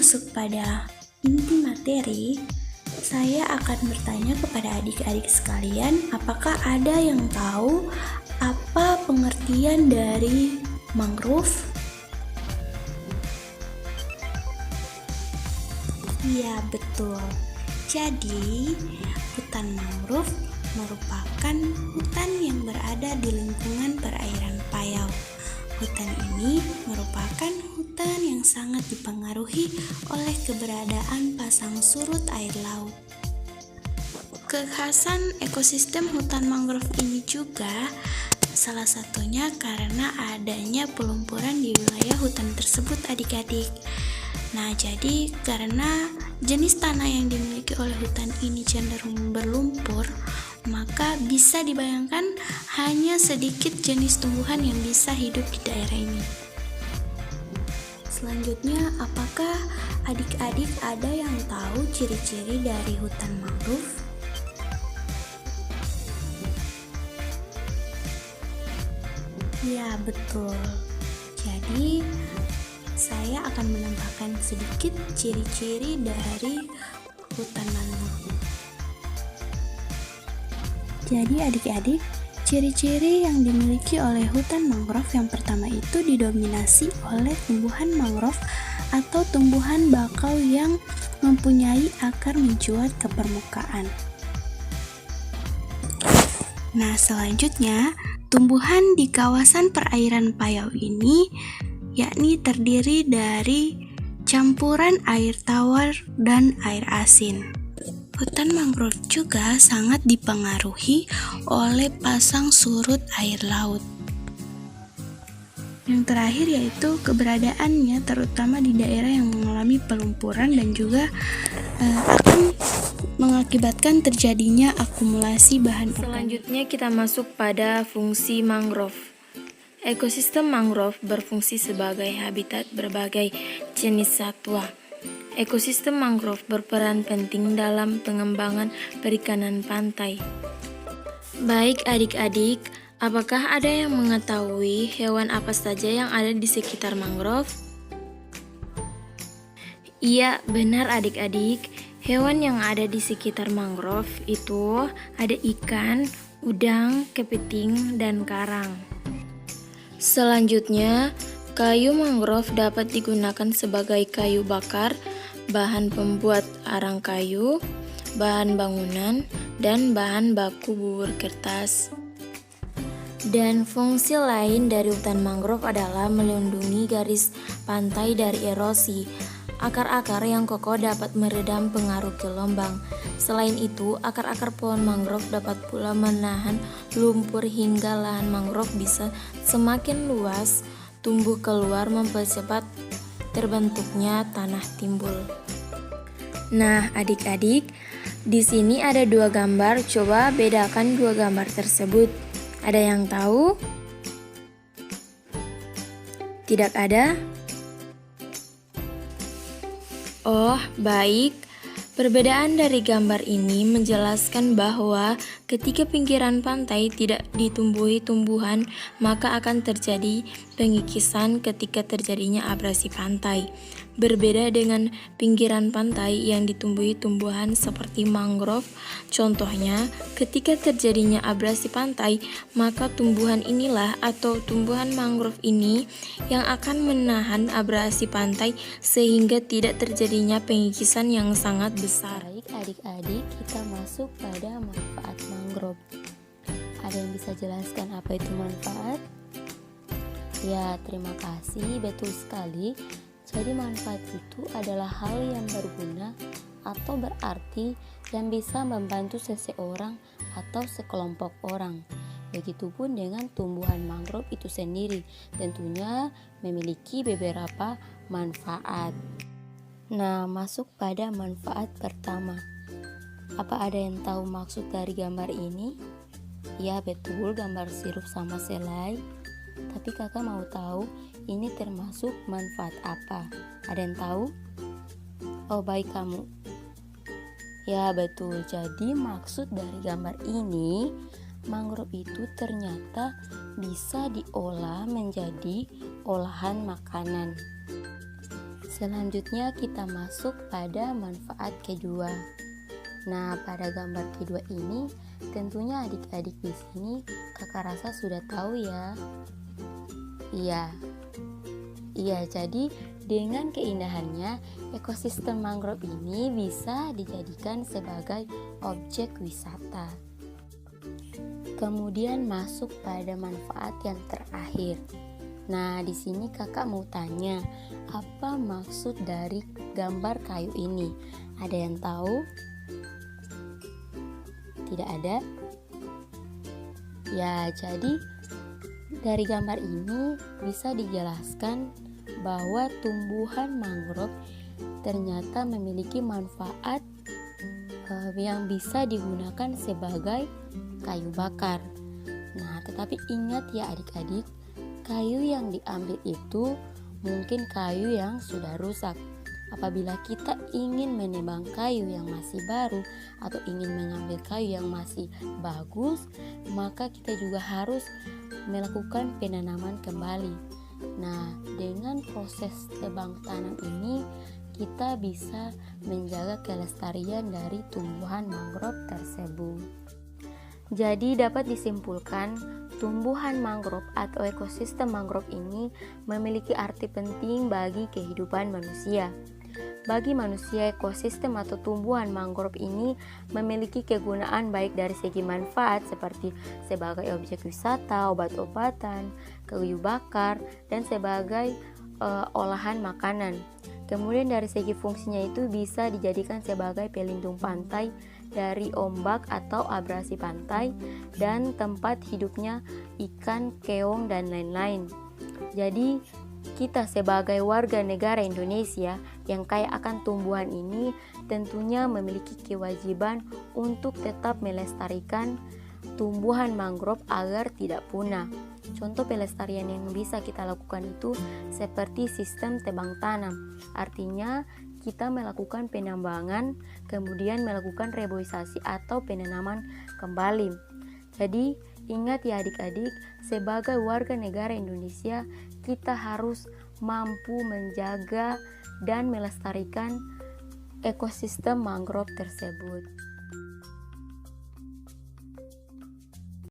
masuk pada inti materi, saya akan bertanya kepada adik-adik sekalian, apakah ada yang tahu apa pengertian dari mangrove? Iya, betul. Jadi, hutan mangrove merupakan hutan yang berada di lingkungan perairan Payau. Hutan ini merupakan hutan yang sangat dipengaruhi oleh keberadaan pasang surut air laut. Kekhasan ekosistem hutan mangrove ini juga salah satunya karena adanya pelumpuran di wilayah hutan tersebut, adik-adik. Nah, jadi karena jenis tanah yang dimiliki oleh hutan ini cenderung berlumpur, maka bisa dibayangkan hanya sedikit jenis tumbuhan yang bisa hidup di daerah ini. Selanjutnya, apakah adik-adik ada yang tahu ciri-ciri dari hutan mangrove? Ya, betul. Jadi, saya akan menambahkan sedikit ciri-ciri dari hutan mangrove. Jadi adik-adik, ciri-ciri yang dimiliki oleh hutan mangrove yang pertama itu didominasi oleh tumbuhan mangrove atau tumbuhan bakau yang mempunyai akar mencuat ke permukaan. Nah, selanjutnya, tumbuhan di kawasan perairan Payau ini yakni terdiri dari campuran air tawar dan air asin. Hutan mangrove juga sangat dipengaruhi oleh pasang surut air laut. Yang terakhir yaitu keberadaannya terutama di daerah yang mengalami pelumpuran dan juga akan mengakibatkan terjadinya akumulasi bahan organik. Selanjutnya kita masuk pada fungsi mangrove. Ekosistem mangrove berfungsi sebagai habitat berbagai jenis satwa. Ekosistem mangrove berperan penting dalam pengembangan perikanan pantai. Baik adik-adik, apakah ada yang mengetahui hewan apa saja yang ada di sekitar mangrove? Iya, benar adik-adik. Hewan yang ada di sekitar mangrove itu ada ikan, udang, kepiting, dan karang. Selanjutnya, kayu mangrove dapat digunakan sebagai kayu bakar, bahan pembuat arang kayu, bahan bangunan, dan bahan baku bubur kertas. Dan fungsi lain dari hutan mangrove adalah melindungi garis pantai dari erosi. Akar-akar yang kokoh dapat meredam pengaruh gelombang. Selain itu, akar-akar pohon mangrove dapat pula menahan lumpur hingga lahan mangrove bisa semakin luas tumbuh keluar mempercepat terbentuknya tanah timbul. Nah, adik-adik, di sini ada dua gambar. Coba bedakan dua gambar tersebut. Ada yang tahu? Tidak ada? Oh, baik. Perbedaan dari gambar ini menjelaskan bahwa ketika pinggiran pantai tidak ditumbuhi tumbuhan, maka akan terjadi pengikisan ketika terjadinya abrasi pantai. Berbeda dengan pinggiran pantai yang ditumbuhi tumbuhan seperti mangrove, contohnya ketika terjadinya abrasi pantai, maka tumbuhan inilah atau tumbuhan mangrove ini yang akan menahan abrasi pantai sehingga tidak terjadinya pengikisan yang sangat besar. Baik adik-adik, kita masuk pada manfaat mangrove. Ada yang bisa jelaskan apa itu manfaat? Ya, terima kasih, betul sekali. Jadi manfaat itu adalah hal yang berguna atau berarti yang bisa membantu seseorang atau sekelompok orang. Begitupun dengan tumbuhan mangrove itu sendiri, tentunya memiliki beberapa manfaat. Nah, masuk pada manfaat pertama. Apa ada yang tahu maksud dari gambar ini? Ya, betul, gambar sirup sama selai. Tapi kakak mau tahu ini termasuk manfaat apa? Ada yang tahu? Oh, baik kamu. Ya, betul. Jadi maksud dari gambar ini, mangrove itu ternyata bisa diolah menjadi olahan makanan. Selanjutnya kita masuk pada manfaat kedua. Nah, pada gambar kedua ini tentunya adik-adik di sini kakak rasa sudah tahu ya. Iya, jadi dengan keindahannya ekosistem mangrove ini bisa dijadikan sebagai objek wisata. Kemudian masuk pada manfaat yang terakhir. Nah, di sini kakak mau tanya, apa maksud dari gambar kayu ini? Ada yang tahu? Tidak ada? Ya, jadi dari gambar ini bisa dijelaskan bahwa tumbuhan mangrove ternyata memiliki manfaat yang bisa digunakan sebagai kayu bakar. Nah, tetapi ingat ya adik-adik, kayu yang diambil itu mungkin kayu yang sudah rusak. Apabila kita ingin menebang kayu yang masih baru atau ingin mengambil kayu yang masih bagus, maka kita juga harus melakukan penanaman kembali. Nah, dengan proses tebang tanam ini kita bisa menjaga kelestarian dari tumbuhan mangrove tersebut. Jadi dapat disimpulkan, tumbuhan mangrove atau ekosistem mangrove ini memiliki arti penting bagi kehidupan manusia. Bagi manusia, ekosistem atau tumbuhan mangrove ini memiliki kegunaan baik dari segi manfaat seperti sebagai objek wisata, obat-obatan, kayu bakar, dan sebagai olahan makanan. Kemudian dari segi fungsinya itu bisa dijadikan sebagai pelindung pantai dari ombak atau abrasi pantai dan tempat hidupnya ikan, keong, dan lain-lain. Jadi kita sebagai warga negara Indonesia yang kaya akan tumbuhan ini tentunya memiliki kewajiban untuk tetap melestarikan tumbuhan mangrove agar tidak punah. Contoh pelestarian yang bisa kita lakukan itu seperti sistem tebang tanam. Artinya kita melakukan penambangan, kemudian melakukan reboisasi atau penanaman kembali. Jadi ingat ya adik-adik, sebagai warga negara Indonesia kita harus mampu menjaga dan melestarikan ekosistem mangrove tersebut.